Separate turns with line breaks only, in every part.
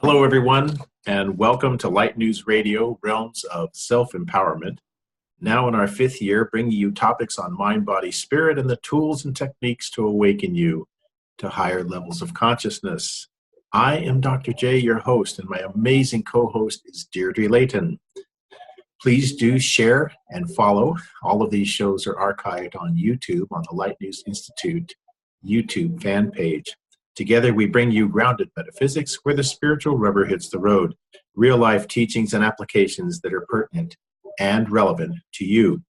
Hello, everyone, and welcome to Light News Radio, Realms of Self-Empowerment. Now in our fifth year, bringing you topics on mind, body, spirit, and the tools and techniques to awaken you to higher levels of consciousness. I am Dr. J, your host, and my amazing co-host is Deirdre Layton. Please do share and follow. All of these shows are archived on YouTube on the Light News Institute YouTube fan page. Together, we bring you grounded metaphysics where the spiritual rubber hits the road, real-life teachings and applications that are pertinent and relevant to you.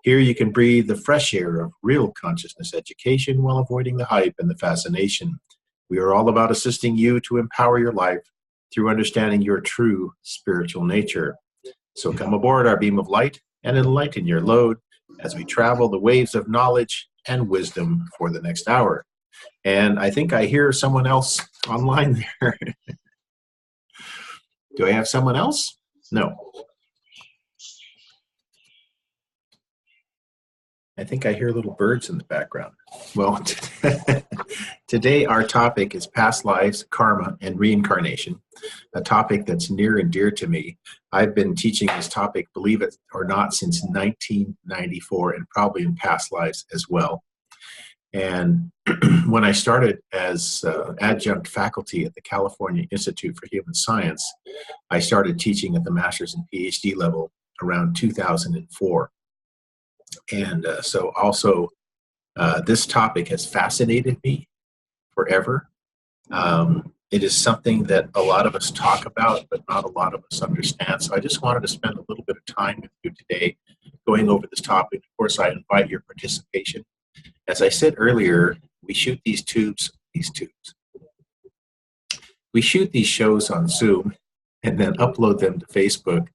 Here you can breathe the fresh air of real consciousness education while avoiding the hype and the fascination. We are all about assisting you to empower your life through understanding your true spiritual nature. So come aboard our beam of light and enlighten your load as we travel the waves of knowledge and wisdom for the next hour. And I think I hear someone else online there. Do I have someone else? No. I think I hear little birds in the background. Well, today our topic is past lives, karma, and reincarnation, a topic that's near and dear to me. I've been teaching this topic, believe it or not, since 1994, and probably in past lives as well. And when I started as adjunct faculty at the California Institute for Human Science, I started teaching at the master's and PhD level around 2004. And so also this topic has fascinated me forever. It is something that a lot of us talk about, but not a lot of us understand. So I just wanted to spend a little bit of time with you today going over this topic. Of course, I invite your participation. As I said earlier, we shoot these tubes. We shoot these shows on Zoom and then upload them to Facebook.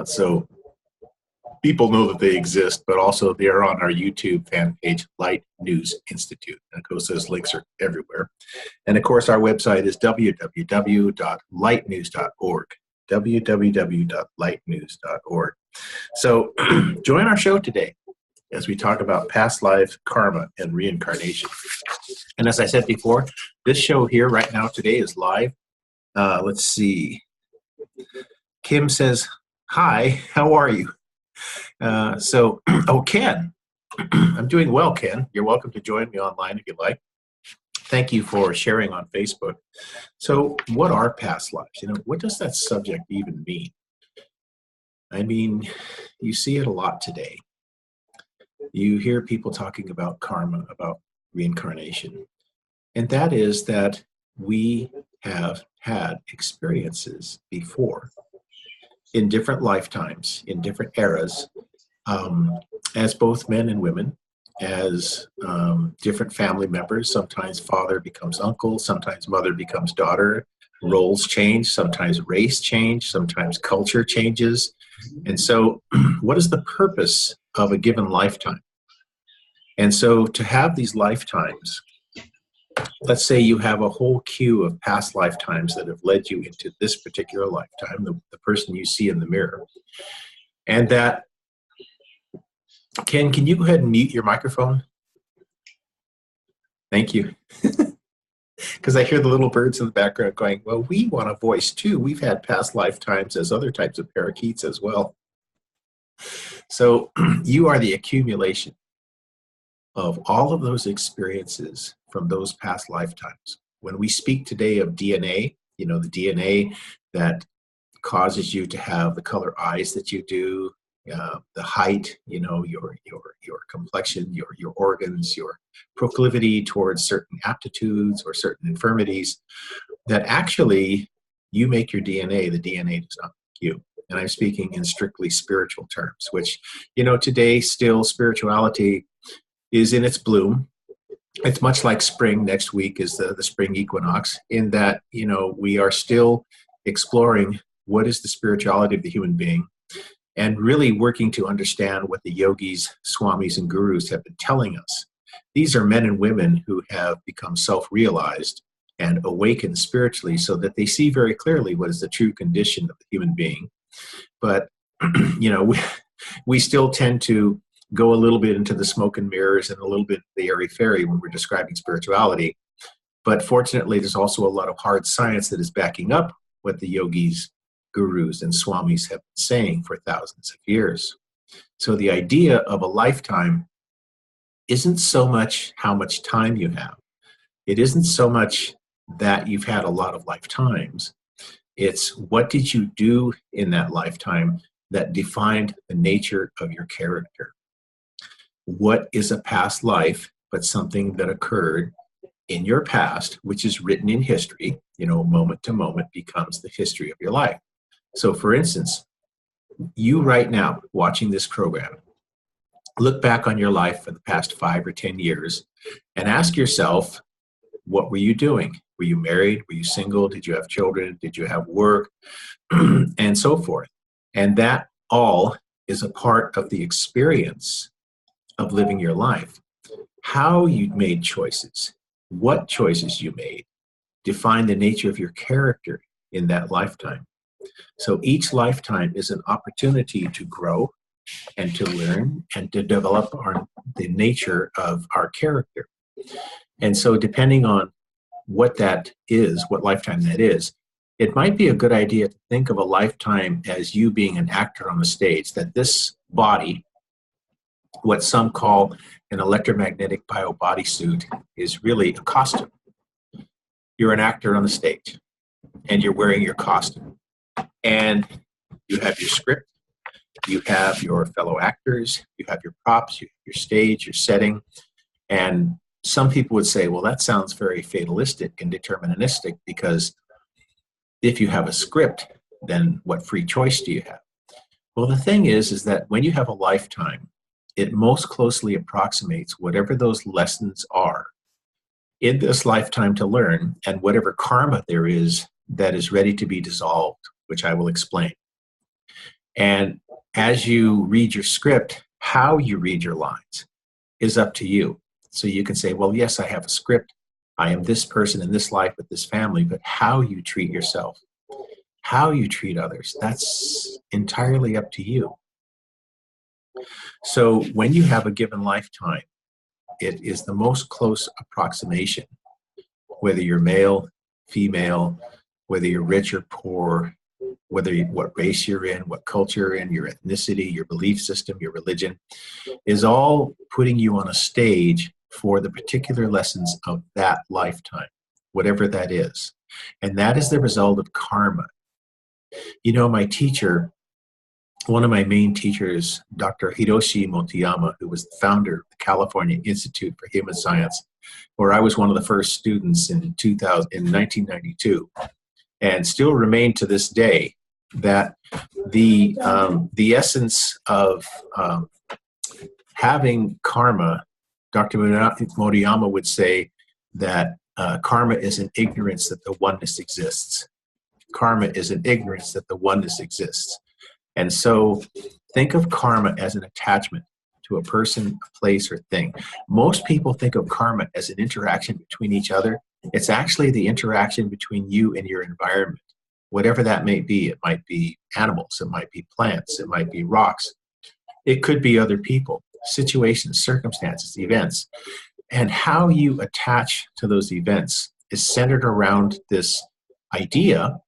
So people know that they exist, but also they are on our YouTube fan page, Light News Institute. And of course, those links are everywhere. And of course, our website is www.lightnews.org. www.lightnews.org. So join our show today as we talk about past lives, karma, and reincarnation. And as I said before, this show here right now today is live. Let's see. Kim says, hi, how are you? Ken, I'm doing well, Ken. You're welcome to join me online if you'd like. Thank you for sharing on Facebook. So what are past lives? What does that subject even mean? I mean, you see it a lot today. You hear people talking about karma, about reincarnation. And that is that we have had experiences before in different lifetimes, in different eras, as both men and women, as different family members. Sometimes father becomes uncle, sometimes mother becomes daughter. Roles change, sometimes race change, sometimes culture changes. And so what is the purpose of a given lifetime? And so to have these lifetimes, let's say you have a whole queue of past lifetimes that have led you into this particular lifetime, the person you see in the mirror. And that, Ken, can you go ahead and mute your microphone? Thank you. Because I hear the little birds in the background going, well, we want a voice too. We've had past lifetimes as other types of parakeets as well. So you are the accumulation of all of those experiences from those past lifetimes. When we speak today of DNA, the DNA that causes you to have the color eyes that you do, the height, your complexion, your organs, your proclivity towards certain aptitudes or certain infirmities, that actually you make your DNA. The DNA does not make you. And I'm speaking in strictly spiritual terms, which, today still spirituality is in its bloom. It's much like spring. Next week is the spring equinox, in that, we are still exploring what is the spirituality of the human being and really working to understand what the yogis, swamis, and gurus have been telling us. These are men and women who have become self-realized and awakened spiritually so that they see very clearly what is the true condition of the human being. But, we still tend to go a little bit into the smoke and mirrors and a little bit the airy-fairy when we're describing spirituality. But fortunately, there's also a lot of hard science that is backing up what the yogis, gurus, and swamis have been saying for thousands of years. So the idea of a lifetime isn't so much how much time you have. It isn't so much that you've had a lot of lifetimes. It's what did you do in that lifetime that defined the nature of your character? What is a past life but something that occurred in your past, which is written in history, moment to moment becomes the history of your life. So for instance, you right now watching this program, look back on your life for the past 5 or 10 years and ask yourself, what were you doing? Were you married? Were you single? Did you have children? Did you have work? And so forth. And that all is a part of the experience of living your life. How you made choices, what choices you made, define the nature of your character in that lifetime. So each lifetime is an opportunity to grow and to learn and to develop the nature of our character. And so depending on what that is, what lifetime that is, it might be a good idea to think of a lifetime as you being an actor on the stage, that this body, what some call an electromagnetic bio-bodysuit, is really a costume. You're an actor on the stage, and you're wearing your costume. And you have your script, you have your fellow actors, you have your props, you have your stage, your setting. And some people would say, well, that sounds very fatalistic and deterministic, because if you have a script, then what free choice do you have? Well, the thing is that when you have a lifetime, it most closely approximates whatever those lessons are in this lifetime to learn, and whatever karma there is that is ready to be dissolved, which I will explain. And as you read your script, how you read your lines is up to you. So you can say, well, yes, I have a script. I am this person in this life with this family, but how you treat yourself, how you treat others, that's entirely up to you. So when you have a given lifetime, it is the most close approximation, whether you're male, female, whether you're rich or poor, what race you're in, what culture you're in, your ethnicity, your belief system, your religion, is all putting you on a stage for the particular lessons of that lifetime, whatever that is. And that is the result of karma. My teacher, one of my main teachers, Dr. Hiroshi Motoyama, who was the founder of the California Institute for Human Science, where I was one of the first students in 1992, and still remain to this day, that the essence of having karma, Dr. Motoyama would say that karma is an ignorance that the oneness exists. Karma is an ignorance that the oneness exists. And so think of karma as an attachment to a person, a place, or thing. Most people think of karma as an interaction between each other. It's actually the interaction between you and your environment, whatever that may be. It might be animals, it might be plants, it might be rocks. It could be other people, situations, circumstances, events. And how you attach to those events is centered around this idea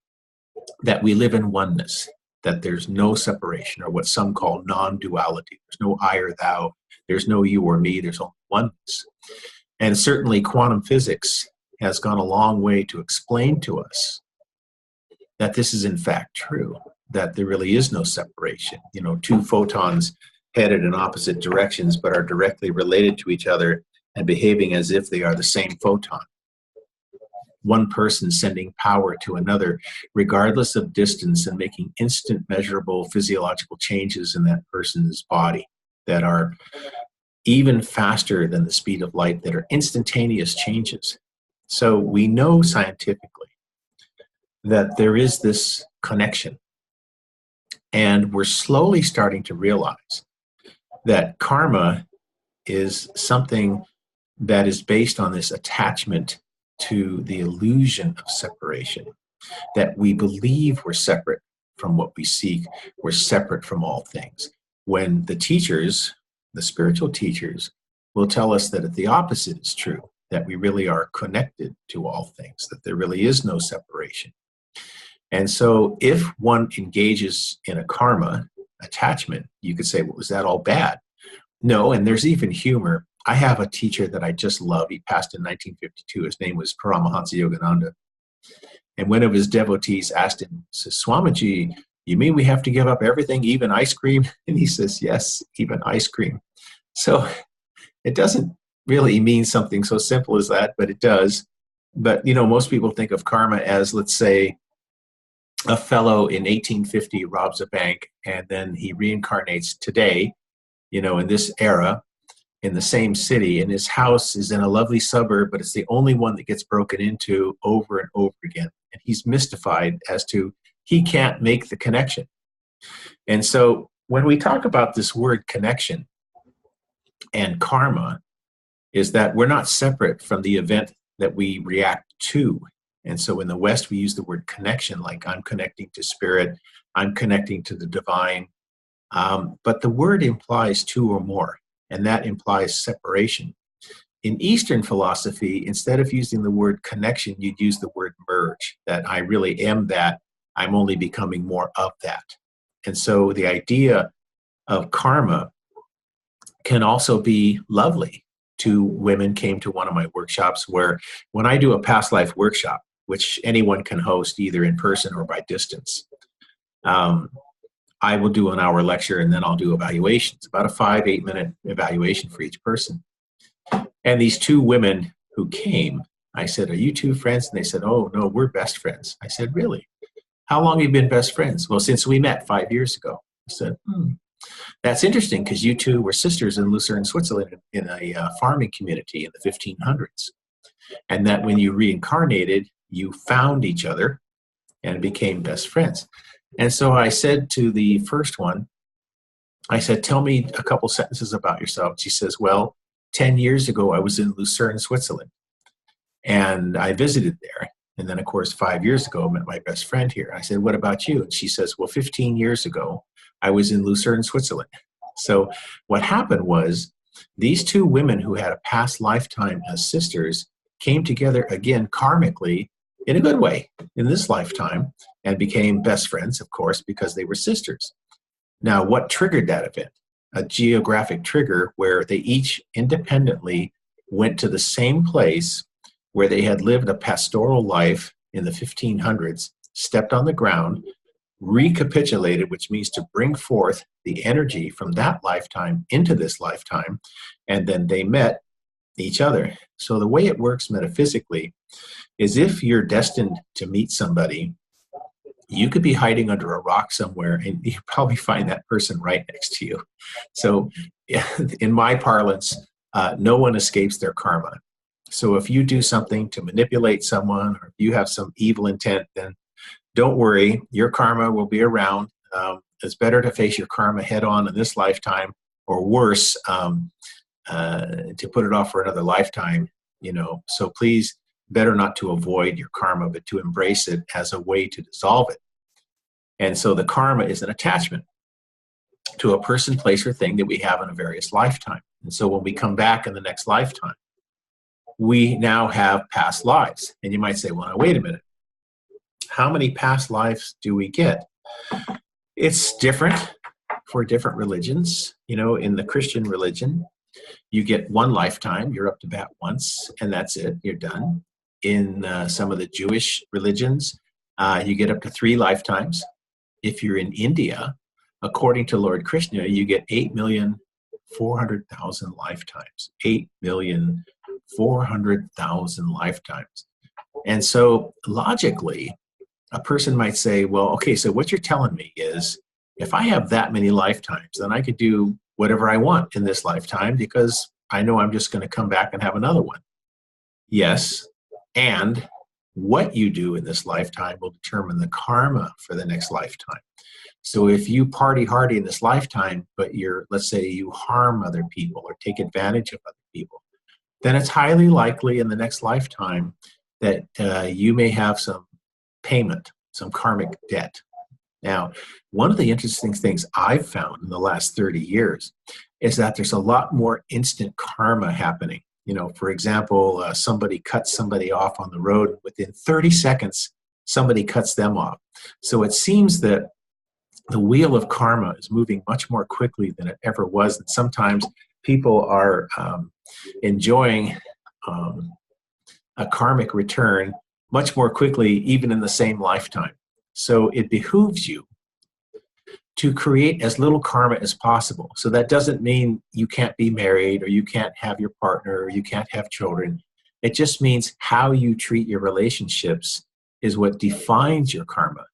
that we live in oneness, that there's no separation, or what some call non-duality. There's no I or thou, there's no you or me, there's only oneness. And certainly quantum physics has gone a long way to explain to us that this is in fact true, that there really is no separation. Two photons headed in opposite directions but are directly related to each other and behaving as if they are the same photon. One person sending power to another, regardless of distance, and making instant measurable physiological changes in that person's body that are even faster than the speed of light, that are instantaneous changes. So we know scientifically that there is this connection. And we're slowly starting to realize that karma is something that is based on this attachment to the illusion of separation, that we believe we're separate from what we seek, we're separate from all things. When the teachers, the spiritual teachers, will tell us that the opposite is true, that we really are connected to all things, that there really is no separation. And so if one engages in a karma attachment, you could say, well, was that all bad? No, and there's even humor. I have a teacher that I just love. He passed in 1952. His name was Paramahansa Yogananda. And one of his devotees asked him, says, Swamiji, you mean we have to give up everything, even ice cream? And he says, yes, even ice cream. So it doesn't really mean something so simple as that, but it does. But, you know, most people think of karma as, let's say, a fellow in 1850 robs a bank and then he reincarnates today, you know, in this era, in the same city, and his house is in a lovely suburb, but it's the only one that gets broken into over and over again. And he's mystified as to he can't make the connection. And so when we talk about this word connection and karma, is that we're not separate from the event that we react to. And so in the West, we use the word connection, like I'm connecting to spirit, I'm connecting to the divine. But the word implies two or more, and that implies separation. In Eastern philosophy, instead of using the word connection, you'd use the word merge, that I really am that, I'm only becoming more of that. And so the idea of karma can also be lovely. Two women came to one of my workshops where when I do a past life workshop, which anyone can host either in person or by distance, I will do an hour lecture and then I'll do evaluations, about a 5-8 minute evaluation for each person. And these two women who came, I said, are you two friends? And they said, oh, no, we're best friends. I said, really? How long have you been best friends? Well, since we met 5 years ago. I said, that's interesting because you two were sisters in Lucerne, Switzerland in a farming community in the 1500s. And that when you reincarnated, you found each other and became best friends. And so I said to the first one, I said, tell me a couple sentences about yourself. She says, well, 10 years ago, I was in Lucerne, Switzerland, and I visited there. And then, of course, 5 years ago, I met my best friend here. I said, what about you? And she says, well, 15 years ago, I was in Lucerne, Switzerland. So what happened was these two women who had a past lifetime as sisters came together again karmically in a good way in this lifetime and became best friends, of course, because they were sisters. Now, what triggered that event? A geographic trigger where they each independently went to the same place where they had lived a pastoral life in the 1500s, stepped on the ground, recapitulated, which means to bring forth the energy from that lifetime into this lifetime, and then they met each other. So the way it works metaphysically is if you're destined to meet somebody, you could be hiding under a rock somewhere and you probably find that person right next to you. So in my parlance, no one escapes their karma. So if you do something to manipulate someone or if you have some evil intent, then don't worry, your karma will be around. It's better to face your karma head on in this lifetime, or worse, to put it off for another lifetime, you know. So please, better not to avoid your karma, but to embrace it as a way to dissolve it. And so the karma is an attachment to a person, place, or thing that we have in a various lifetime. And so when we come back in the next lifetime, we now have past lives. And you might say, well, now, wait a minute. How many past lives do we get? It's different for different religions. You know, in the Christian religion, you get one lifetime, you're up to bat once, and that's it, you're done. In some of the Jewish religions, you get up to 3 lifetimes. If you're in India, according to Lord Krishna, you get 8,400,000 lifetimes. 8,400,000 lifetimes. And so logically, a person might say, well, okay, so what you're telling me is if I have that many lifetimes, then I could do whatever I want in this lifetime because I know I'm just going to come back and have another one. Yes, and what you do in this lifetime will determine the karma for the next lifetime. So if you party hardy in this lifetime, but let's say you harm other people or take advantage of other people, then it's highly likely in the next lifetime that you may have some payment, some karmic debt. Now, one of the interesting things I've found in the last 30 years is that there's a lot more instant karma happening. You know, for example, somebody cuts somebody off on the road. Within 30 seconds, somebody cuts them off. So it seems that the wheel of karma is moving much more quickly than it ever was. And sometimes people are enjoying a karmic return much more quickly, even in the same lifetime. So it behooves you to create as little karma as possible. So that doesn't mean you can't be married or you can't have your partner or you can't have children. It just means how you treat your relationships is what defines your karma.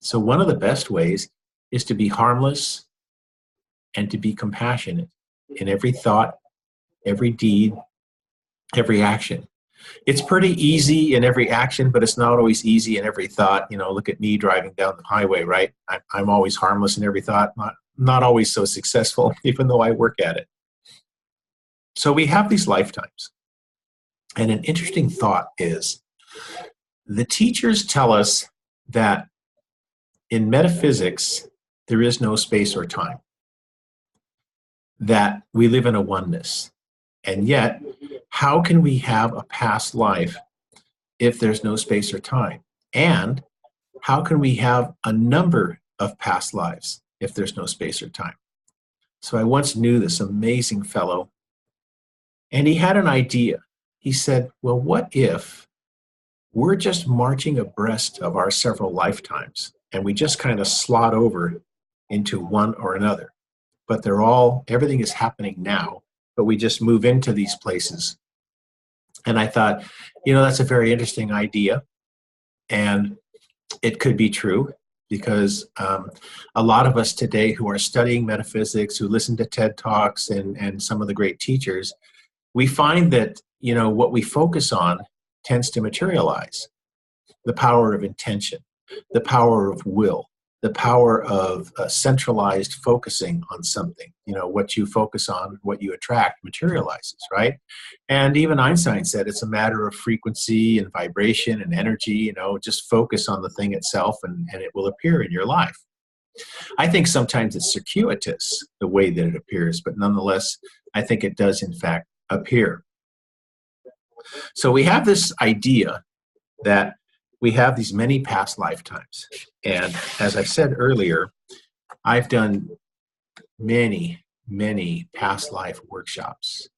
So one of the best ways is to be harmless and to be compassionate in every thought, every deed, every action. It's pretty easy in every action, but it's not always easy in every thought. You know, look at me driving down the highway, right? I'm always harmless in every thought, not always so successful, even though I work at it. So we have these lifetimes. And an interesting thought is the teachers tell us that in metaphysics, there is no space or time, that we live in a oneness. And yet, how can we have a past life if there's no space or time? And how can we have a number of past lives if there's no space or time? So I once knew this amazing fellow, and he had an idea. He said, well, what if we're just marching abreast of our several lifetimes and we just kind of slot over into one or another, but everything is happening now, but we just move into these places. And I thought, you know, that's a very interesting idea. And it could be true because a lot of us today who are studying metaphysics, who listen to TED Talks and some of the great teachers, we find that, you know, what we focus on tends to materialize. The power of intention, the power of will, the power of centralized focusing on something. You know, what you focus on, what you attract materializes, right? And even Einstein said it's a matter of frequency and vibration and energy. You know, just focus on the thing itself and it will appear in your life. I think sometimes it's circuitous, the way that it appears, but nonetheless, I think it does in fact appear. So we have this idea that we have these many past lifetimes. And as I said earlier, I've done many, many past life workshops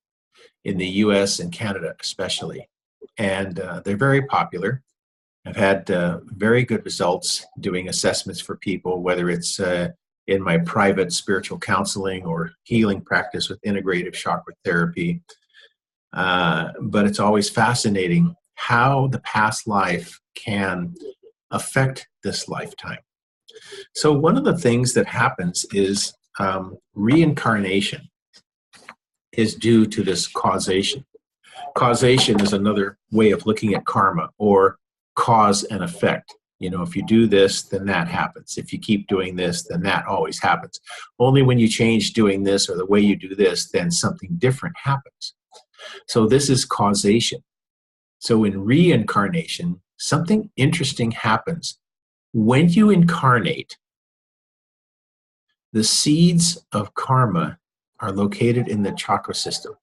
in the US and Canada especially. And they're very popular. I've had very good results doing assessments for people, whether it's in my private spiritual counseling or healing practice with integrative chakra therapy. But it's always fascinating how the past life can affect this lifetime. So one of the things that happens is reincarnation is due to this causation. Causation is another way of looking at karma, or cause and effect. You know, if you do this, then that happens. If you keep doing this, then that always happens. Only when you change doing this or the way you do this, then something different happens. So this is causation. So in reincarnation, something interesting happens. When you incarnate, the seeds of karma are located in the chakra system.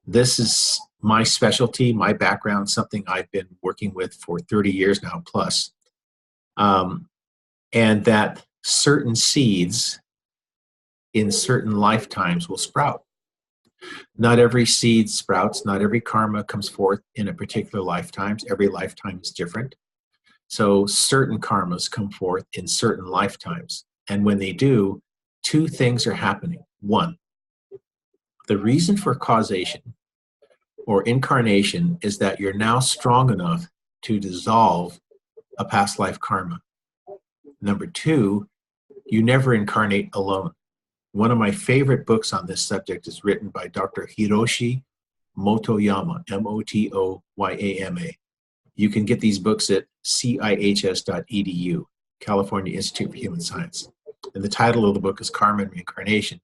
This is my specialty, my background, something I've been working with for 30 years now plus. And that certain seeds in certain lifetimes will sprout. Not every seed sprouts, not every karma comes forth in a particular lifetime. Every lifetime is different. So certain karmas come forth in certain lifetimes. And when they do, two things are happening. One, the reason for causation or incarnation is that you're now strong enough to dissolve a past life karma. Number two, you never incarnate alone. One of my favorite books on this subject is written by Dr. Hiroshi Motoyama, Motoyama. You can get these books at cihs.edu, California Institute for Human Science. And the title of the book is Karma and Reincarnation.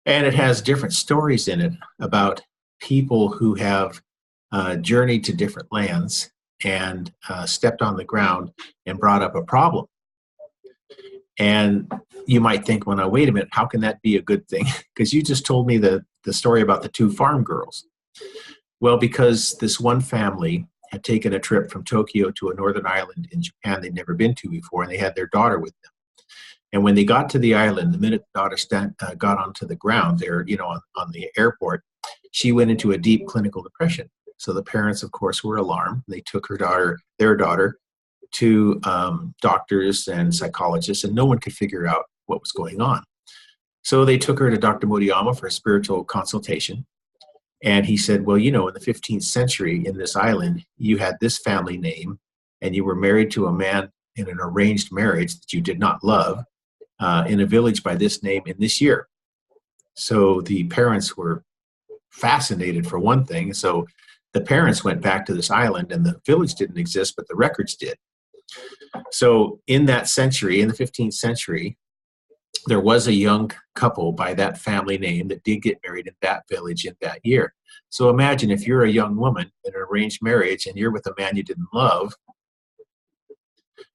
And it has different stories in it about people who have journeyed to different lands and stepped on the ground and brought up a problem. And you might think, well, now, wait a minute, how can that be a good thing? Because you just told me the story about the two farm girls. Well, because this one family had taken a trip from Tokyo to a northern island in Japan they'd never been to before, and they had their daughter with them. And when they got to the island, the minute the daughter got onto the ground there, on the airport, she went into a deep clinical depression. So the parents, of course, were alarmed. They took their daughter, to doctors and psychologists, and no one could figure out what was going on. So they took her to Dr. Moriyama for a spiritual consultation. And he said, well, in the 15th century in this island, you had this family name, and you were married to a man in an arranged marriage that you did not love in a village by this name in this year. So the parents were fascinated, for one thing. So the parents went back to this island, and the village didn't exist, but the records did. So in that century, in the 15th century, there was a young couple by that family name that did get married in that village in that year. So imagine if you're a young woman in an arranged marriage and you're with a man you didn't love,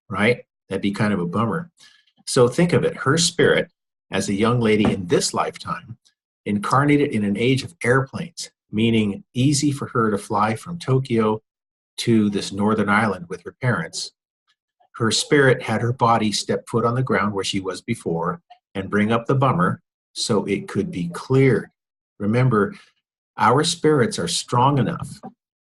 right? That'd be kind of a bummer. So think of it. Her spirit, as a young lady in this lifetime, incarnated in an age of airplanes, meaning easy for her to fly from Tokyo to this northern island with her parents. Her spirit had her body step foot on the ground where she was before and bring up the bummer so it could be cleared. Remember, our spirits are strong enough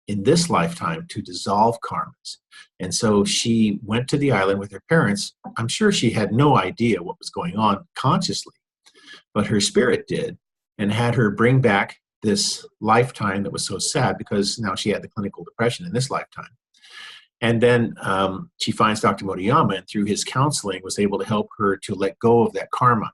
in this lifetime to dissolve karmas. And so she went to the island with her parents. I'm sure she had no idea what was going on consciously, but her spirit did, and had her bring back this lifetime that was so sad because now she had the clinical depression in this lifetime. And then she finds Dr. Moriyama, and through his counseling was able to help her to let go of that karma.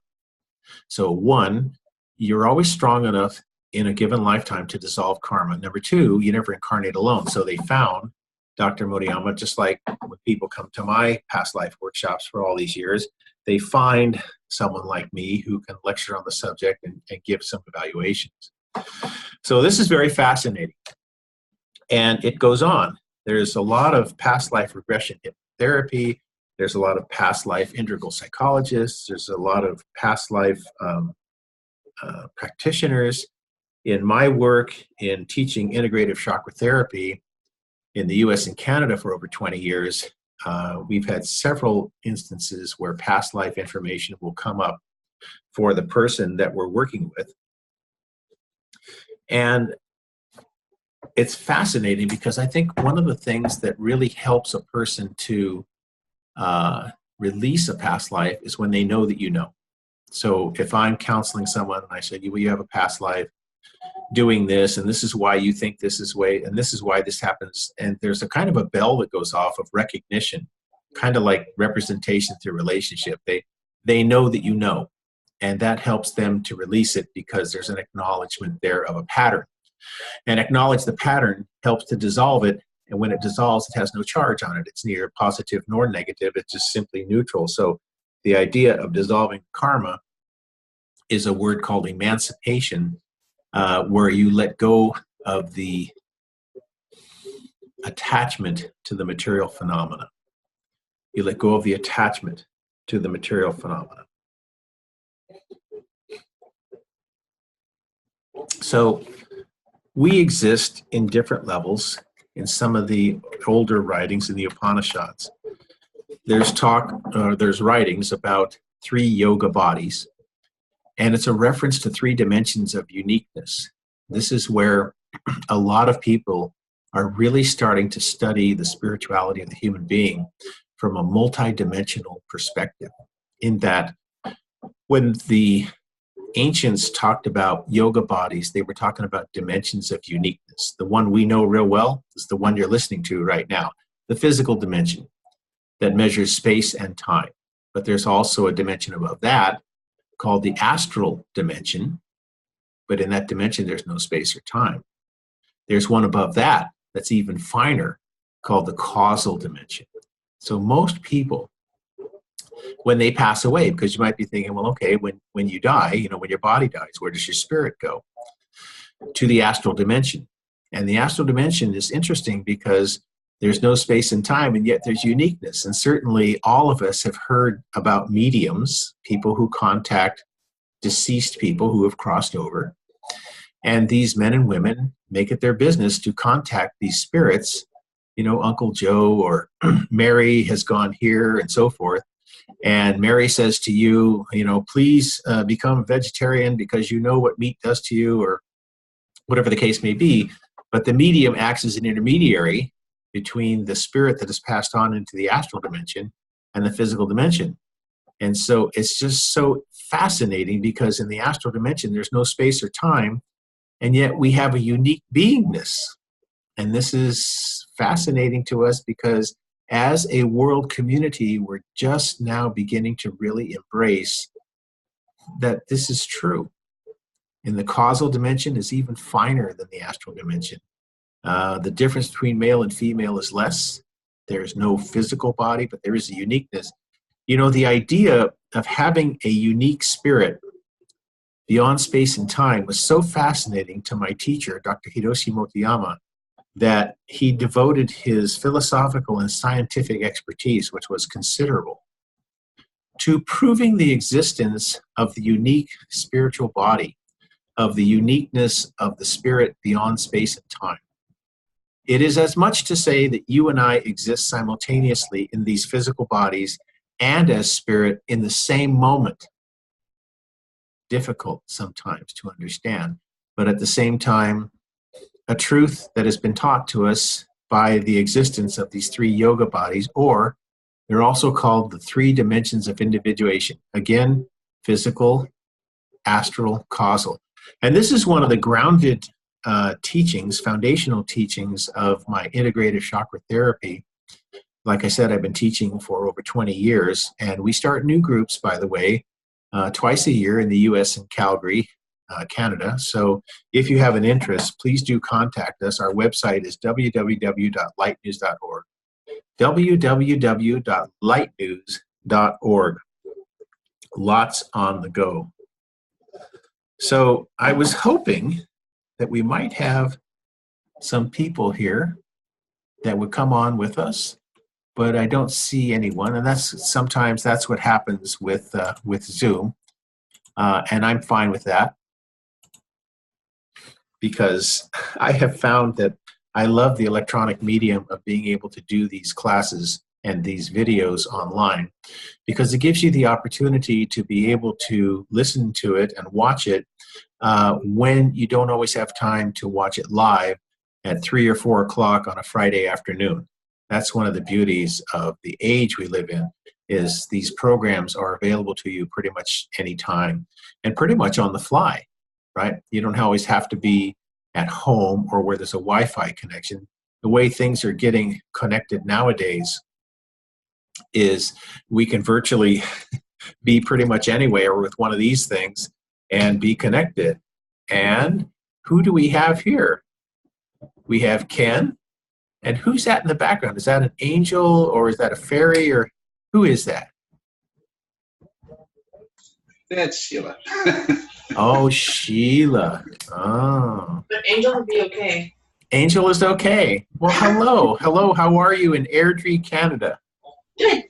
So one, you're always strong enough in a given lifetime to dissolve karma. Number two, you never incarnate alone. So they found Dr. Moriyama, just like when people come to my past life workshops for all these years, they find someone like me who can lecture on the subject and give some evaluations. So this is very fascinating. And it goes on. There's a lot of past life regression hypnotherapy. There's a lot of past life integral psychologists. There's a lot of past life practitioners. In my work in teaching integrative chakra therapy in the US and Canada for over 20 years, we've had several instances where past life information will come up for the person that we're working with. And it's fascinating because I think one of the things that really helps a person to release a past life is when they know that you know. So if I'm counseling someone and I say, well, you have a past life doing this, and this is why you think this is way, and this is why this happens, and there's a kind of a bell that goes off of recognition, kind of like representation through relationship. They know that you know, and that helps them to release it because there's an acknowledgement there of a pattern. And acknowledge the pattern helps to dissolve it, and when it dissolves, it has no charge on it. It's neither positive nor negative. It's just simply neutral. So the idea of dissolving karma is a word called emancipation, where you let go of the attachment to the material phenomena. You let go of the attachment to the material phenomena. So we exist in different levels in some of the older writings in the Upanishads. There's writings about 3 yoga bodies, and it's a reference to 3 dimensions of uniqueness. This is where a lot of people are really starting to study the spirituality of the human being from a multidimensional perspective, in that when the ancients talked about yoga bodies, they were talking about dimensions of uniqueness. The one we know real well is the one you're listening to right now, the physical dimension that measures space and time. But there's also a dimension above that called the astral dimension, but in that dimension there's no space or time. There's one above that that's even finer called the causal dimension. So most people, when they pass away, because you might be thinking, well, okay, when you die, when your body dies, where does your spirit go? To the astral dimension. And the astral dimension is interesting because there's no space and time, and yet there's uniqueness. And certainly all of us have heard about mediums, people who contact deceased people who have crossed over. And these men and women make it their business to contact these spirits. You know, Uncle Joe or Mary has gone here and so forth. And Mary says to you, you know, please become vegetarian because you know what meat does to you, or whatever the case may be. But the medium acts as an intermediary between the spirit that is passed on into the astral dimension and the physical dimension. And so it's just so fascinating, because in the astral dimension, there's no space or time, and yet we have a unique beingness. And this is fascinating to us because as a world community, we're just now beginning to really embrace that this is true. And the causal dimension is even finer than the astral dimension. The difference between male and female is less. There's no physical body, but there is a uniqueness. You know, the idea of having a unique spirit beyond space and time was so fascinating to my teacher, Dr. Hiroshi Motoyama, that he devoted his philosophical and scientific expertise, which was considerable, to proving the existence of the unique spiritual body, of the uniqueness of the spirit beyond space and time. It is as much to say that you and I exist simultaneously in these physical bodies and as spirit in the same moment. Difficult sometimes to understand, but at the same time, a truth that has been taught to us by the existence of these three yoga bodies, or they're also called the three dimensions of individuation. Again, physical, astral, causal. And this is one of the grounded teachings, foundational teachings of my integrative chakra therapy. Like I said, I've been teaching for over 20 years, and we start new groups, by the way, twice a year in the US and Calgary, Canada. So if you have an interest, please do contact us. Our website is www.lightnews.org. www.lightnews.org. Lots on the go. So I was hoping that we might have some people here that would come on with us, but I don't see anyone, and sometimes that's what happens with Zoom, and I'm fine with that, because I have found that I love the electronic medium of being able to do these classes and these videos online, because it gives you the opportunity to be able to listen to it and watch it when you don't always have time to watch it live at 3 or 4 o'clock on a Friday afternoon. That's one of the beauties of the age we live in, is these programs are available to you pretty much anytime and pretty much on the fly, right? You don't always have to be at home or where there's a Wi-Fi connection. The way things are getting connected nowadays is we can virtually be pretty much anywhere with one of these things and be connected. And who do we have here? We have Ken. And who's that in the background? Is that an angel, or is that a fairy, or who is that?
That's Sheila.
Oh, Sheila. Oh.
But Angel would be okay.
Angel is okay. Well, hello. Hello, how are you in Airdrie, Canada?
Good.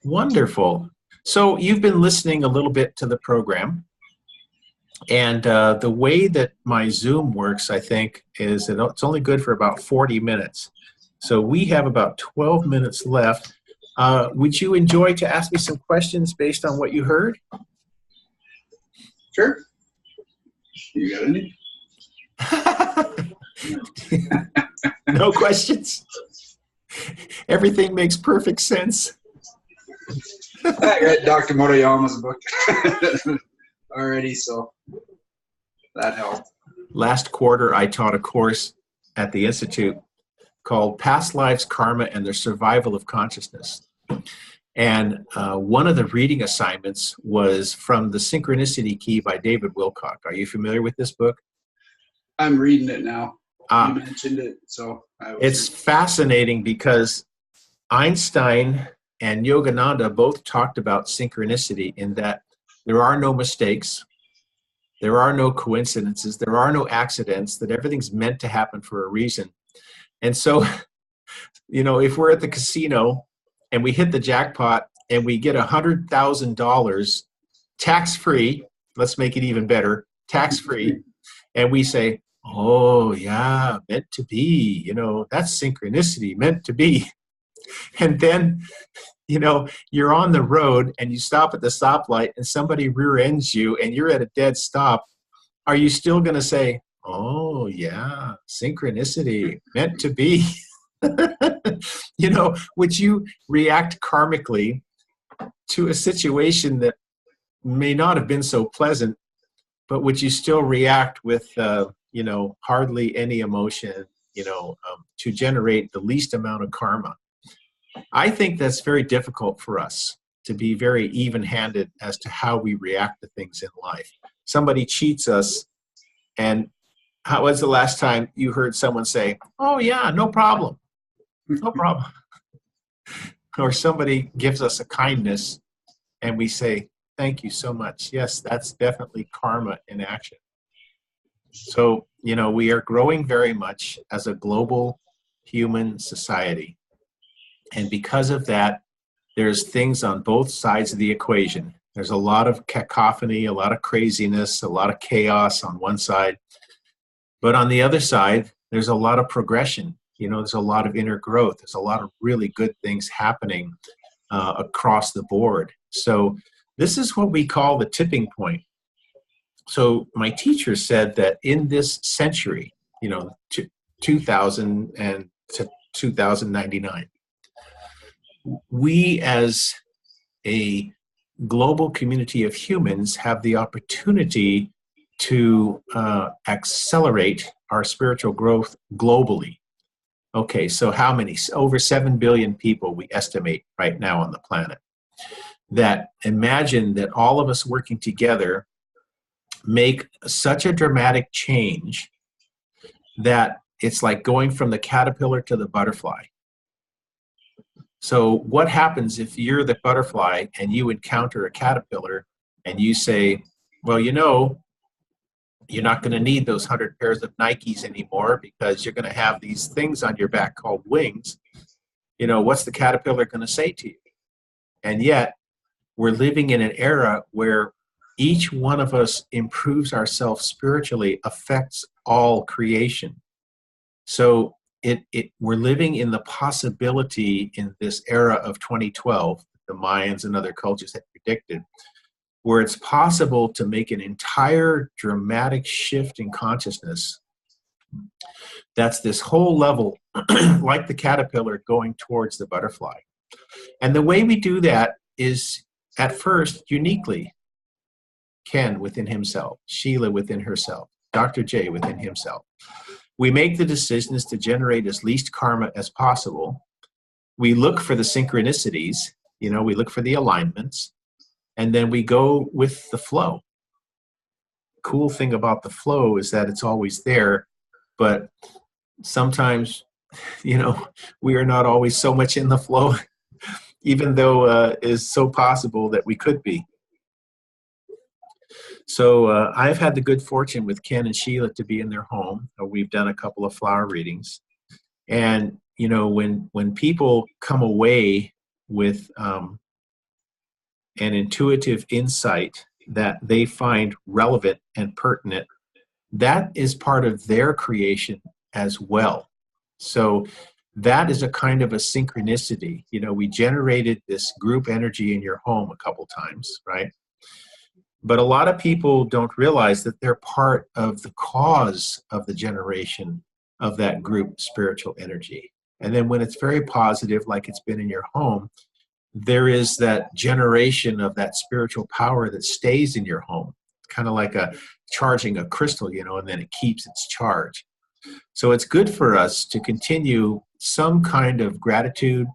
Wonderful. So you've been listening a little bit to the program. And the way that my Zoom works, I think, is that it's only good for about 40 minutes. So we have about 12 minutes left. Would you enjoy to ask me some questions based on what you heard?
Sure. You got any?
No questions? Everything makes perfect sense.
I read Dr. Motoyama's book already, so that helped.
Last quarter, I taught a course at the Institute called Past Lives, Karma, and the Survival of Consciousness. And one of the reading assignments was from The Synchronicity Key by David Wilcock. Are you familiar with this book?
I'm reading it now. You mentioned it, so
it's fascinating because Einstein and Yogananda both talked about synchronicity, in that there are no mistakes, there are no coincidences, there are no accidents, that everything's meant to happen for a reason. And so, you know, if we're at the casino and we hit the jackpot and we get $100,000 tax-free, let's make it even better, tax-free, And we say, oh, yeah, meant to be, that's synchronicity, meant to be. And then, you're on the road and you stop at the stoplight and somebody rear ends you and you're at a dead stop. Are you still going to say, oh, yeah, synchronicity, meant to be? Would you react karmically to a situation that may not have been so pleasant, but would you still react with, hardly any emotion, to generate the least amount of karma? I think that's very difficult for us to be very even-handed as to how we react to things in life. Somebody cheats us, and how was the last time you heard someone say, oh, yeah, no problem, no problem? Or somebody gives us a kindness, and we say, thank you so much. Yes, that's definitely karma in action. So, we are growing very much as a global human society. And because of that, there's things on both sides of the equation. There's a lot of cacophony, a lot of craziness, a lot of chaos on one side. But on the other side, there's a lot of progression. There's a lot of inner growth. There's a lot of really good things happening across the board. So this is what we call the tipping point. So my teacher said that in this century, 2000 and to 2099, we as a global community of humans have the opportunity to accelerate our spiritual growth globally. Okay, so how many? Over 7 billion people we estimate right now on the planet. That imagine that all of us working together make such a dramatic change that it's like going from the caterpillar to the butterfly. So what happens if you're the butterfly and you encounter a caterpillar and you say, well, you're not going to need those 100 pairs of Nikes anymore because you're going to have these things on your back called wings. What's the caterpillar going to say to you? And yet we're living in an era where each one of us improves ourselves spiritually, affects all creation. So we're living in the possibility in this era of 2012, the Mayans and other cultures had predicted, where it's possible to make an entire dramatic shift in consciousness. That's this whole level, like the caterpillar going towards the butterfly. And the way we do that is, at first, uniquely, Ken within himself, Sheila within herself, Dr. J within himself. We make the decisions to generate as least karma as possible. We look for the synchronicities, we look for the alignments, and then we go with the flow. Cool thing about the flow is that it's always there, but sometimes, we are not always so much in the flow, even though it is so possible that we could be. So I've had the good fortune with Ken and Sheila to be in their home. We've done a couple of flower readings. And, when people come away with an intuitive insight that they find relevant and pertinent, that is part of their creation as well. So that is a kind of a synchronicity. We generated this group energy in your home a couple times, right? But a lot of people don't realize that they're part of the cause of the generation of that group spiritual energy. And then when it's very positive, like it's been in your home, there is that generation of that spiritual power that stays in your home, kind of like charging a crystal, and then it keeps its charge. So it's good for us to continue some kind of gratitude,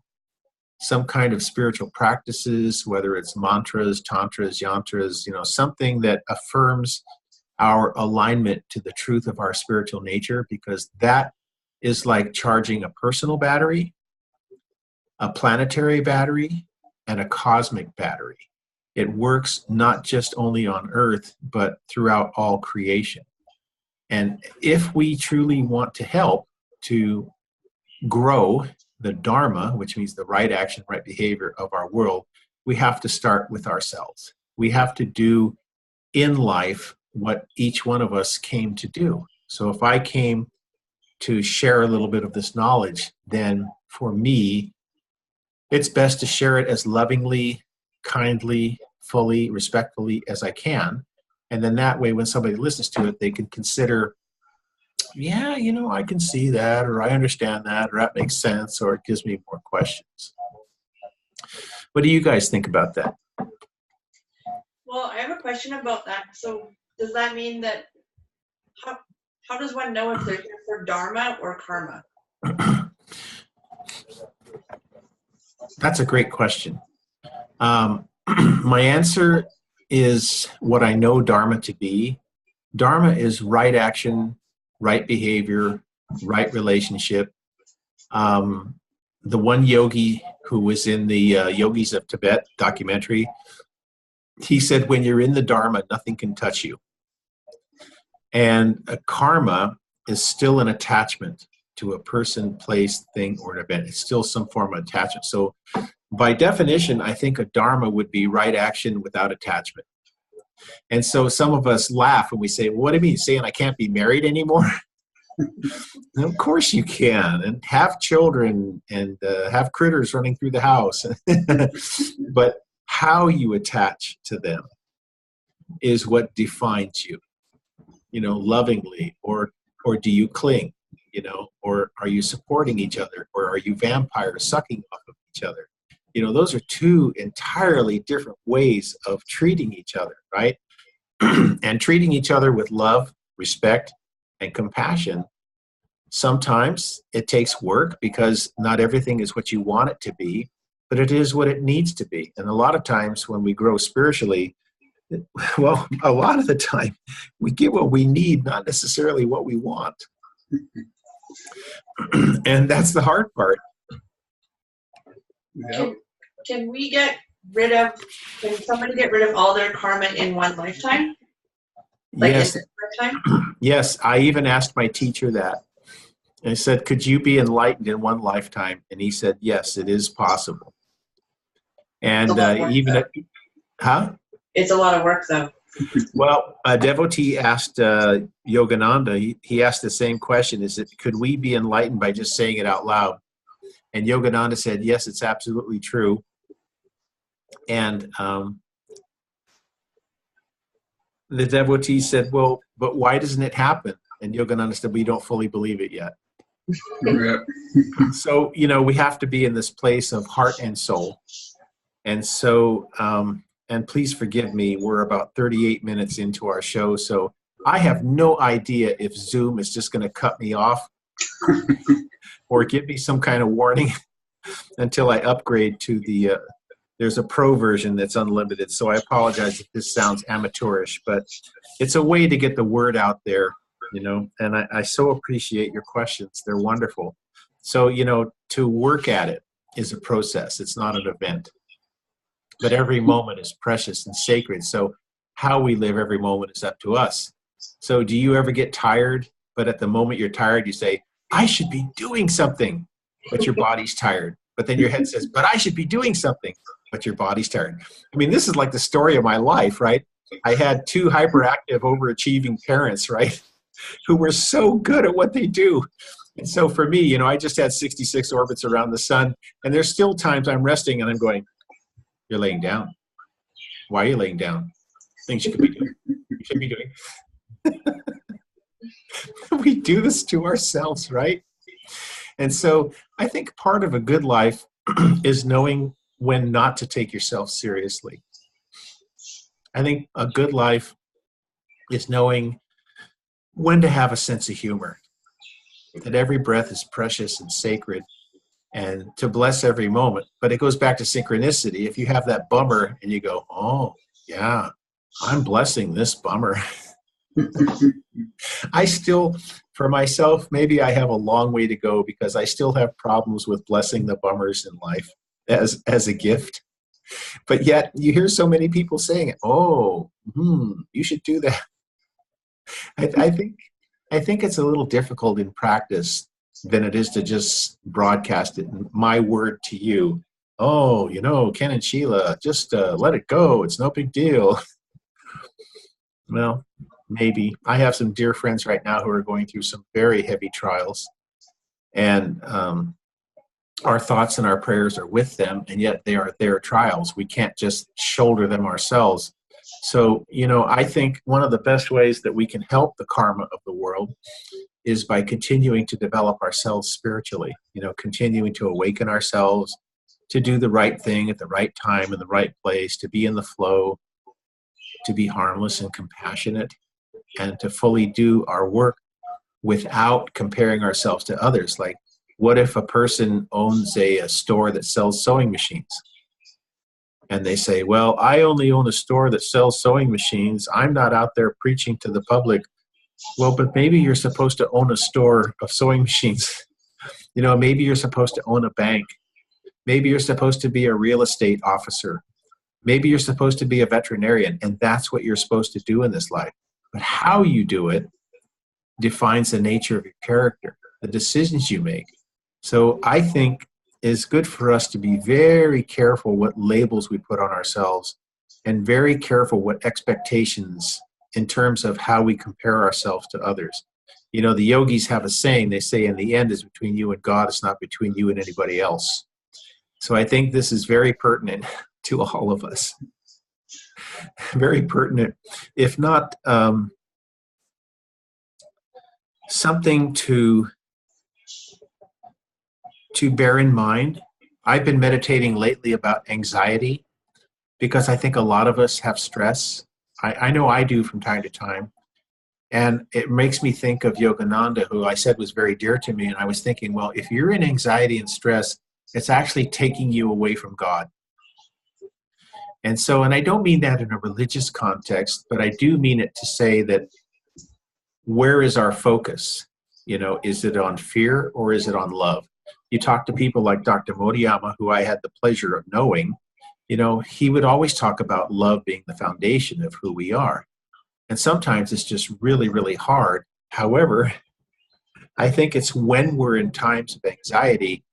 some kind of spiritual practices, whether it's mantras, tantras, yantras, something that affirms our alignment to the truth of our spiritual nature, because that is like charging a personal battery, a planetary battery, and a cosmic battery. It works not just only on Earth, but throughout all creation. And if we truly want to help to grow the Dharma, which means the right action, right behavior of our world, we have to start with ourselves. We have to do in life what each one of us came to do. So if I came to share a little bit of this knowledge, then for me, it's best to share it as lovingly, kindly, fully, respectfully as I can. And then that way, when somebody listens to it, they can consider, yeah, I can see that, or I understand that, or that makes sense, or it gives me more questions. What do you guys think about that?
Well, I have a question about that. So does that mean that how does one know if they're here for dharma or karma?
That's a great question. My answer is what I know dharma to be. Dharma is right action, right behavior, right relationship. The one yogi who was in the Yogis of Tibet documentary, he said, when you're in the Dharma, nothing can touch you. And a karma is still an attachment to a person, place, thing, or an event. It's still some form of attachment. So by definition, I think a dharma would be right action without attachment. And so some of us laugh when we say, well, what do you mean, saying I can't be married anymore? And of course you can, and have children, and have critters running through the house. But how you attach to them is what defines you, lovingly, or do you cling, or are you supporting each other, or are you vampires sucking off of each other? Those are two entirely different ways of treating each other, right? And treating each other with love, respect, and compassion. Sometimes it takes work because not everything is what you want it to be, but it is what it needs to be. And a lot of times when we grow spiritually, well, a lot of the time we get what we need, not necessarily what we want. And that's the hard part.
Yep.
Can somebody get rid of all their karma in one lifetime?
Yes.
In this lifetime?
Yes, I even asked my teacher that. I said, could you be enlightened in one lifetime? And he said, yes, it is possible. And
It's a lot of work, though.
Well, a devotee asked Yogananda, he asked the same question, could we be enlightened by just saying it out loud? And Yogananda said, yes, it's absolutely true. And the devotee said, well, but why doesn't it happen? And Yogananda said, we don't fully believe it yet. So, we have to be in this place of heart and soul. And so, and please forgive me, we're about 38 minutes into our show, so I have no idea if Zoom is just going to cut me off or give me some kind of warning until I upgrade to there's a pro version that's unlimited, so I apologize if this sounds amateurish, but it's a way to get the word out there, and I so appreciate your questions. They're wonderful. So, to work at it is a process. It's not an event. But every moment is precious and sacred. So how we live every moment is up to us. So do you ever get tired, but at the moment you're tired, you say, I should be doing something, but your body's tired. But then your head says, but I should be doing something, but your body's tired. I mean, this is like the story of my life, right? I had two hyperactive, overachieving parents, right, who were so good at what they do. And so for me, I just had 66 orbits around the sun, and there's still times I'm resting and I'm going, you're laying down. Why are you laying down? Things you could be doing. You should be doing. We do this to ourselves, right? And so I think part of a good life is knowing when not to take yourself seriously. I think a good life is knowing when to have a sense of humor, that every breath is precious and sacred, and to bless every moment. But it goes back to synchronicity. If you have that bummer and you go, oh, yeah, I'm blessing this bummer. I still, for myself, maybe I have a long way to go because I still have problems with blessing the bummers in life as a gift. But yet you hear so many people saying it. Oh, you should do that. I think it's a little difficult in practice than it is to just broadcast it. My word to you. Oh, Ken and Sheila, just let it go. It's no big deal. Well, maybe. I have some dear friends right now who are going through some very heavy trials, and our thoughts and our prayers are with them, and yet they are their trials. We can't just shoulder them ourselves. So, I think one of the best ways that we can help the karma of the world is by continuing to develop ourselves spiritually, continuing to awaken ourselves, to do the right thing at the right time in the right place, to be in the flow, to be harmless and compassionate, and to fully do our work without comparing ourselves to others. Like, what if a person owns a store that sells sewing machines? And they say, well, I only own a store that sells sewing machines. I'm not out there preaching to the public. Well, but maybe you're supposed to own a store of sewing machines. Maybe you're supposed to own a bank. Maybe you're supposed to be a real estate officer. Maybe you're supposed to be a veterinarian, and that's what you're supposed to do in this life. But how you do it defines the nature of your character, the decisions you make. So I think it's good for us to be very careful what labels we put on ourselves, and very careful what expectations in terms of how we compare ourselves to others. The yogis have a saying. They say, in the end is between you and God. It's not between you and anybody else. So I think this is very pertinent to all of us. Very pertinent, if not something to bear in mind. I've been meditating lately about anxiety, because I think a lot of us have stress. I know I do from time to time. And it makes me think of Yogananda, who I said was very dear to me. And I was thinking, well, if you're in anxiety and stress, it's actually taking you away from God. And I don't mean that in a religious context, but I do mean it to say that, where is our focus? Is it on fear or is it on love? You talk to people like Dr. Moriyama, who I had the pleasure of knowing, he would always talk about love being the foundation of who we are. And sometimes it's just really, really hard. However, I think it's when we're in times of anxiety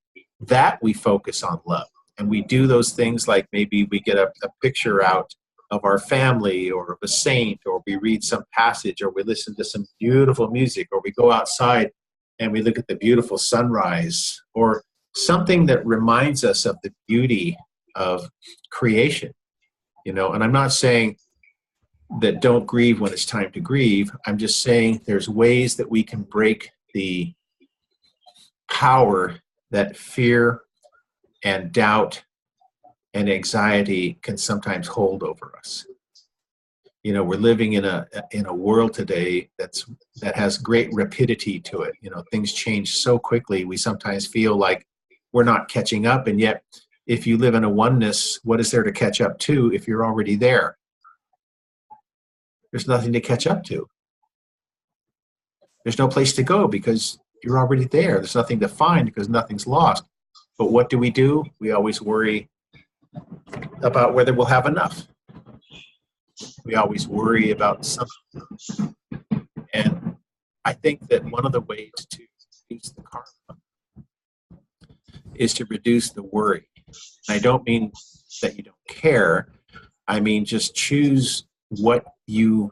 that we focus on love. And we do those things like maybe we get a picture out of our family or of a saint, or we read some passage, or we listen to some beautiful music, or we go outside and we look at the beautiful sunrise, or something that reminds us of the beauty of creation. And I'm not saying that don't grieve when it's time to grieve. I'm just saying there's ways that we can break the power that fear and doubt and anxiety can sometimes hold over us. We're living in a world today that has great rapidity to it. Things change so quickly. We sometimes feel like we're not catching up, and yet if you live in a oneness, what is there to catch up to if you're already there? There's nothing to catch up to. There's no place to go because you're already there. There's nothing to find because nothing's lost. But what do? We always worry about whether we'll have enough. We always worry about something. And I think that one of the ways to reduce the karma is to reduce the worry. And I don't mean that you don't care. I mean, just choose your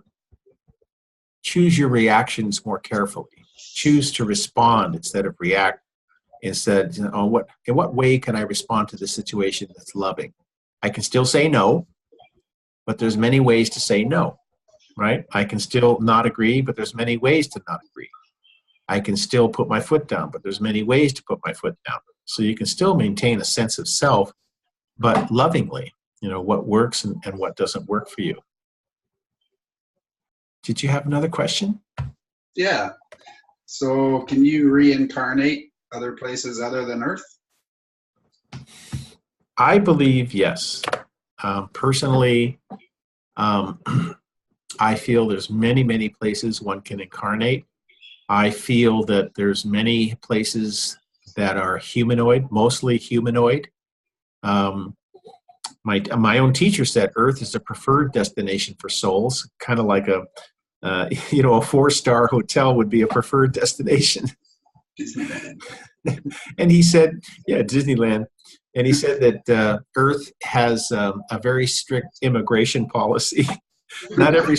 reactions more carefully. Choose to respond instead of react. Instead, in what way can I respond to the situation that's loving? I can still say no, but there's many ways to say no, right? I can still not agree, but there's many ways to not agree. I can still put my foot down, but there's many ways to put my foot down. So you can still maintain a sense of self, but lovingly, what works and what doesn't work for you. Did you have another question?
Yeah. So can you reincarnate other places other than Earth?
I believe yes. Personally, I feel there's many, many places one can incarnate. I feel that there's many places that are humanoid, mostly humanoid. My own teacher said Earth is a preferred destination for souls, kind of like a 4-star hotel would be a preferred destination.
Disneyland.
And he said, yeah, Disneyland. And he said that Earth has a very strict immigration policy. Not every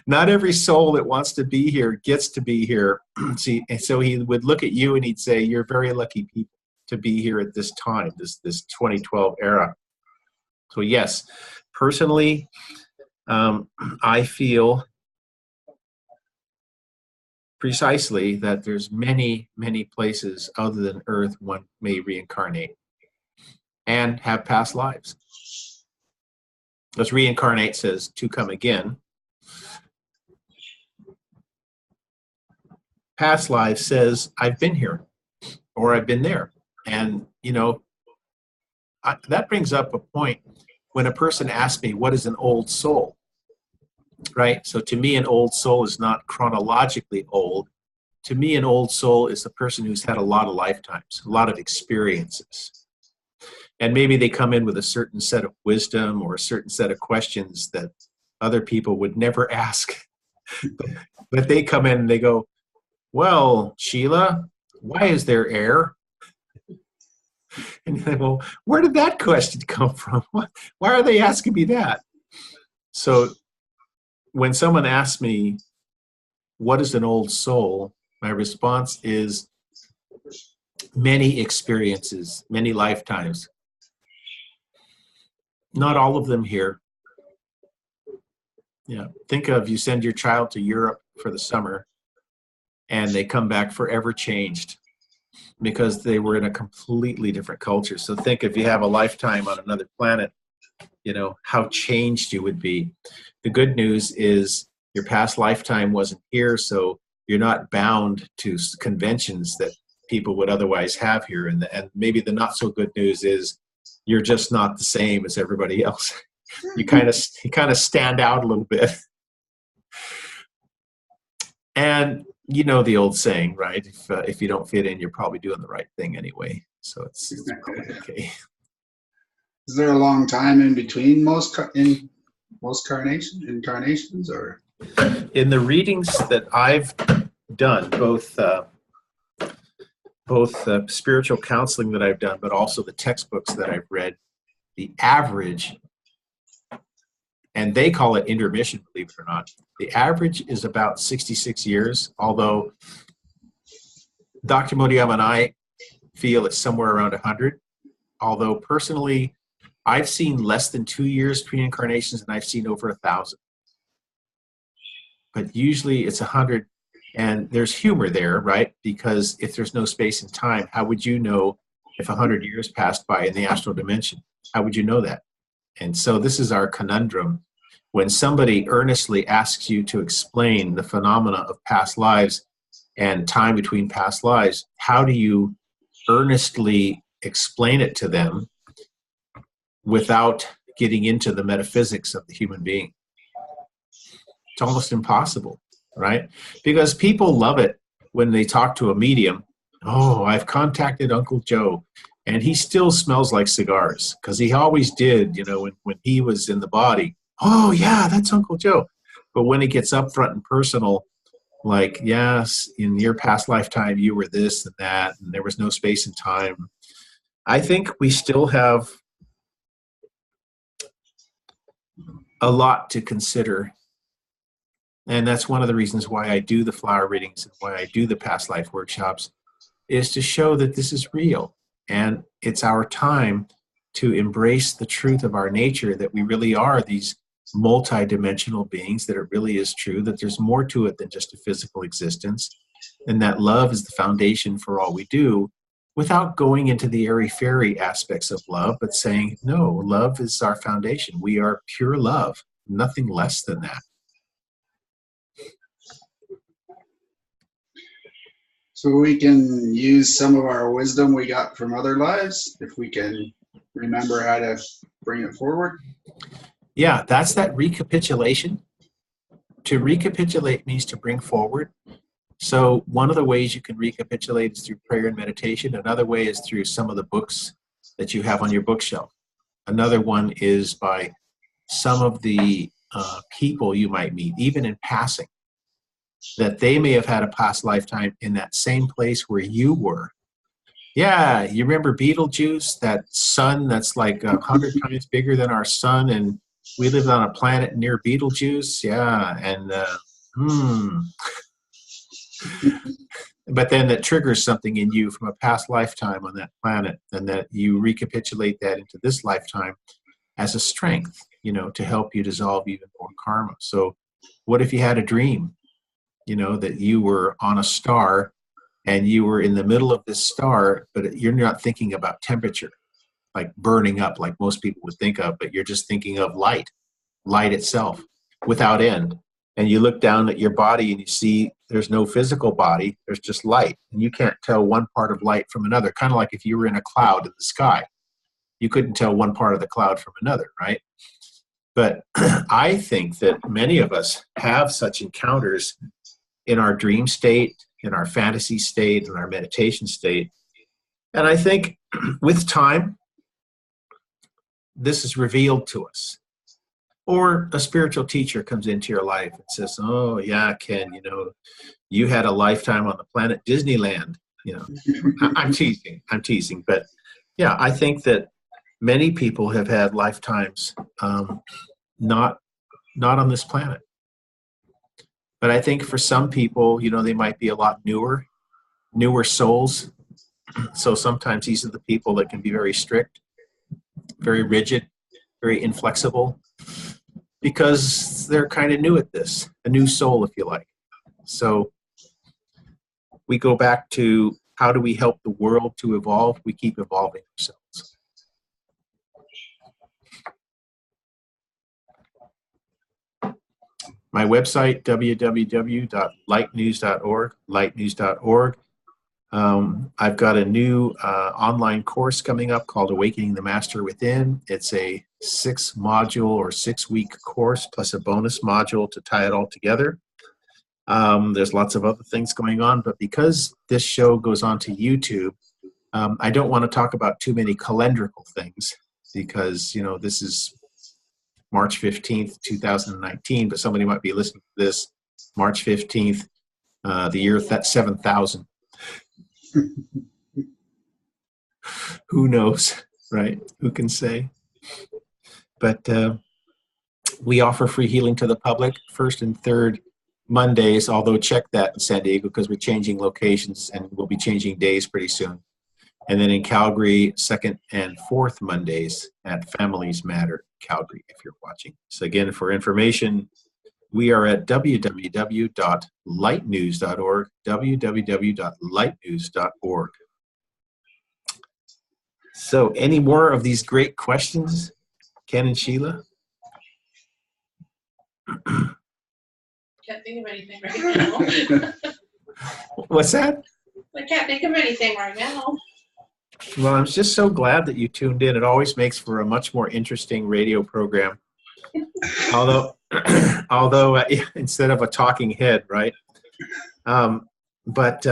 Not every soul that wants to be here gets to be here. See, and so he would look at you and he'd say, you're very lucky people to be here at this time, this 2012 era. So yes, personally, I feel precisely that there's many, many places other than Earth one may reincarnate and have past lives. Because reincarnate says to come again. Past life says I've been here or I've been there. And, you know, that brings up a point when a person asks me, what is an old soul? Right? So to me, an old soul is not chronologically old. To me, an old soul is the person who's had a lot of lifetimes, a lot of experiences. And maybe they come in with a certain set of wisdom or a certain set of questions that other people would never ask. But they come in and they go, well, Sheila, why is there air? And you think, well, where did that question come from? Why are they asking me that? So when someone asks me, what is an old soul? My response is many experiences, many lifetimes. Not all of them here. Yeah, think of you send your child to Europe for the summer and they come back forever changed because they were in a completely different culture. So think if you have a lifetime on another planet, you know, how changed you would be. The good news is your past lifetime wasn't here, so you're not bound to conventions that people would otherwise have here. And maybe the not so good news is you're just not the same as everybody else. You kind of stand out a little bit. And you know the old saying, right? If you don't fit in, you're probably doing the right thing anyway. So it's probably okay.
Is there a long time in between most incarnations, or?
In the readings that I've done, both spiritual counseling that I've done, but also the textbooks that I've read, the average, and they call it intermission, believe it or not, the average is about 66 years, although Dr. Modiam and I feel it's somewhere around 100. Although personally, I've seen less than 2 years between incarnations, and I've seen over 1,000. But usually it's 100, and there's humor there, right? Because if there's no space and time, how would you know if 100 years passed by in the astral dimension? How would you know that? And so this is our conundrum. When somebody earnestly asks you to explain the phenomena of past lives and time between past lives, how do you earnestly explain it to them without getting into the metaphysics of the human being? It's almost impossible, right? Because people love it when they talk to a medium. Oh, I've contacted Uncle Joe, and he still smells like cigars, because he always did, you know, when he was in the body. Oh, yeah, that's Uncle Joe. But when it gets up front and personal, like, yes, in your past lifetime, you were this and that, and there was no space and time. I think we still have a lot to consider. And that's one of the reasons why I do the flower readings and why I do the past life workshops, is to show that this is real. And it's our time to embrace the truth of our nature, that we really are these multi-dimensional beings, that it really is true, that there's more to it than just a physical existence, and that love is the foundation for all we do, without going into the airy-fairy aspects of love, but saying, no, love is our foundation. We are pure love, nothing less than that.
So we can use some of our wisdom we got from other lives if we can remember how to bring it forward.
Yeah, that's that recapitulation. To recapitulate means to bring forward. So one of the ways you can recapitulate is through prayer and meditation. Another way is through some of the books that you have on your bookshelf. Another one is by some of the people you might meet, even in passing, that they may have had a past lifetime in that same place where you were. Yeah, you remember Beetlejuice, that sun that's like 100 times bigger than our sun, and we lived on a planet near Betelgeuse. Yeah, and but then that triggers something in you from a past lifetime on that planet, and that you recapitulate that into this lifetime as a strength, to help you dissolve even more karma. So what if you had a dream, that you were on a star and you were in the middle of this star, but you're not thinking about temperature, like burning up, like most people would think of, but you're just thinking of light itself without end. And you look down at your body and you see there's no physical body, there's just light. And you can't tell one part of light from another, kind of like if you were in a cloud in the sky. You couldn't tell one part of the cloud from another, right? But I think that many of us have such encounters in our dream state, in our fantasy state, in our meditation state. And I think with time, this is revealed to us. Or a spiritual teacher comes into your life and says, oh, yeah, Ken, you had a lifetime on the planet Disneyland. I'm teasing. But yeah, I think that many people have had lifetimes not on this planet. But I think for some people, they might be a lot newer souls. So sometimes these are the people that can be very strict, very rigid, very inflexible, because they're kind of new at this, a new soul, if you like. So we go back to, how do we help the world to evolve? We keep evolving ourselves. My website, www.lightnews.org, lightnews.org. I've got a new online course coming up called Awakening the Master Within. It's a 6-module or 6-week course plus a bonus module to tie it all together. There's lots of other things going on, but because this show goes on to YouTube, I don't want to talk about too many calendrical things, because, this is March 15th, 2019, but somebody might be listening to this March 15th, the year 7000. Who knows, right? Who can say? But we offer free healing to the public first and third Mondays, although check that in San Diego, because we're changing locations and we'll be changing days pretty soon. And then in Calgary, second and fourth Mondays at Families Matter Calgary, if you're watching. So again, for information, we are at www.lightnews.org, www.lightnews.org. So any more of these great questions, Ken and Sheila?
Can't think of anything right now.
What's that?
I can't think of anything right now.
Well, I'm just so glad that you tuned in. It always makes for a much more interesting radio program. Although instead of a talking head, right? But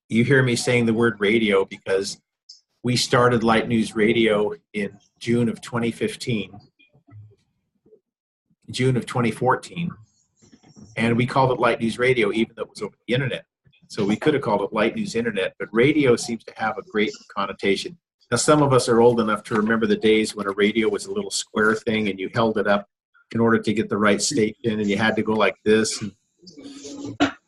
you hear me saying the word radio because we started Light News Radio in June of 2015, June of 2014, and we called it Light News Radio even though it was over the internet. So we could have called it Light News Internet, but radio seems to have a great connotation. Now, some of us are old enough to remember the days when a radio was a little square thing and you held it up in order to get the right station and you had to go like this. And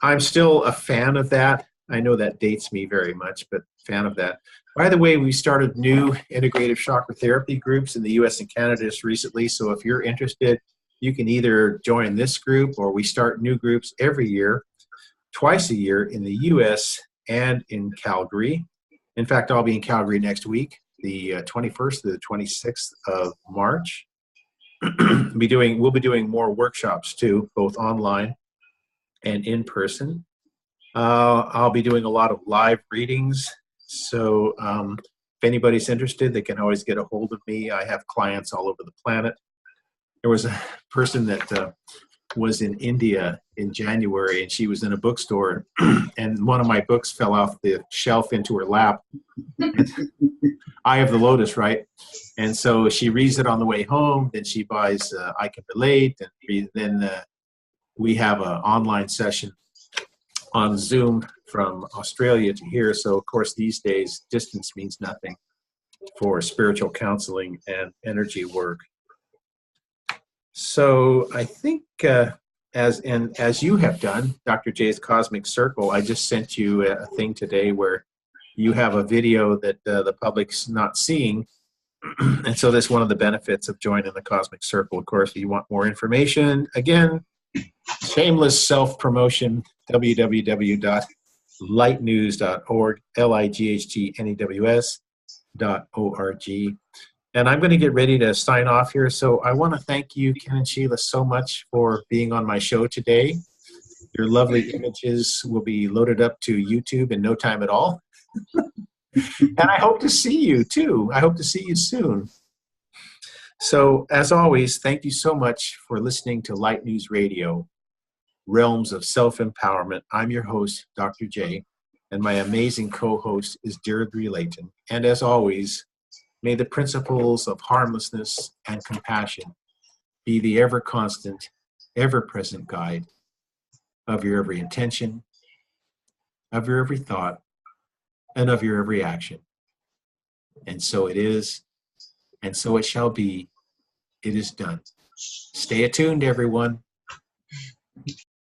I'm still a fan of that. I know that dates me very much, but fan of that. By the way, we started new integrative chakra therapy groups in the US and Canada just recently. So if you're interested, you can either join this group, or we start new groups every year, twice a year in the US and in Calgary. In fact, I'll be in Calgary next week, the 21st to the 26th of March. We'll be doing more workshops too, both online and in person. I'll be doing a lot of live readings. So if anybody's interested, they can always get a hold of me. I have clients all over the planet. There was a person that was in India in January, and she was in a bookstore, and one of my books fell off the shelf into her lap. Eye of the Lotus, right? And so she reads it on the way home, then she buys I Can Relate, and then we have an online session on Zoom from Australia to here. So of course these days distance means nothing. for spiritual counseling and energy work. So I think as you have done, Dr. J's Cosmic Circle, I just sent you a thing today where you have a video that the public's not seeing. And so that's one of the benefits of joining the Cosmic Circle. Of course, if you want more information, again, shameless self-promotion, www.lightnews.org, lightnews.org. And I'm going to get ready to sign off here. So I want to thank you, Ken and Sheila, so much for being on my show today. Your lovely images will be loaded up to YouTube in no time at all. And I hope to see you too. I hope to see you soon. So as always, thank you so much for listening to Light News Radio, Realms of Self-Empowerment. I'm your host, Dr. J, and my amazing co-host is Deirdre Layton. And as always, may the principles of harmlessness and compassion be the ever-constant, ever-present guide of your every intention, of your every thought, and of your every action. And so it is, and so it shall be. It is done. Stay attuned, everyone.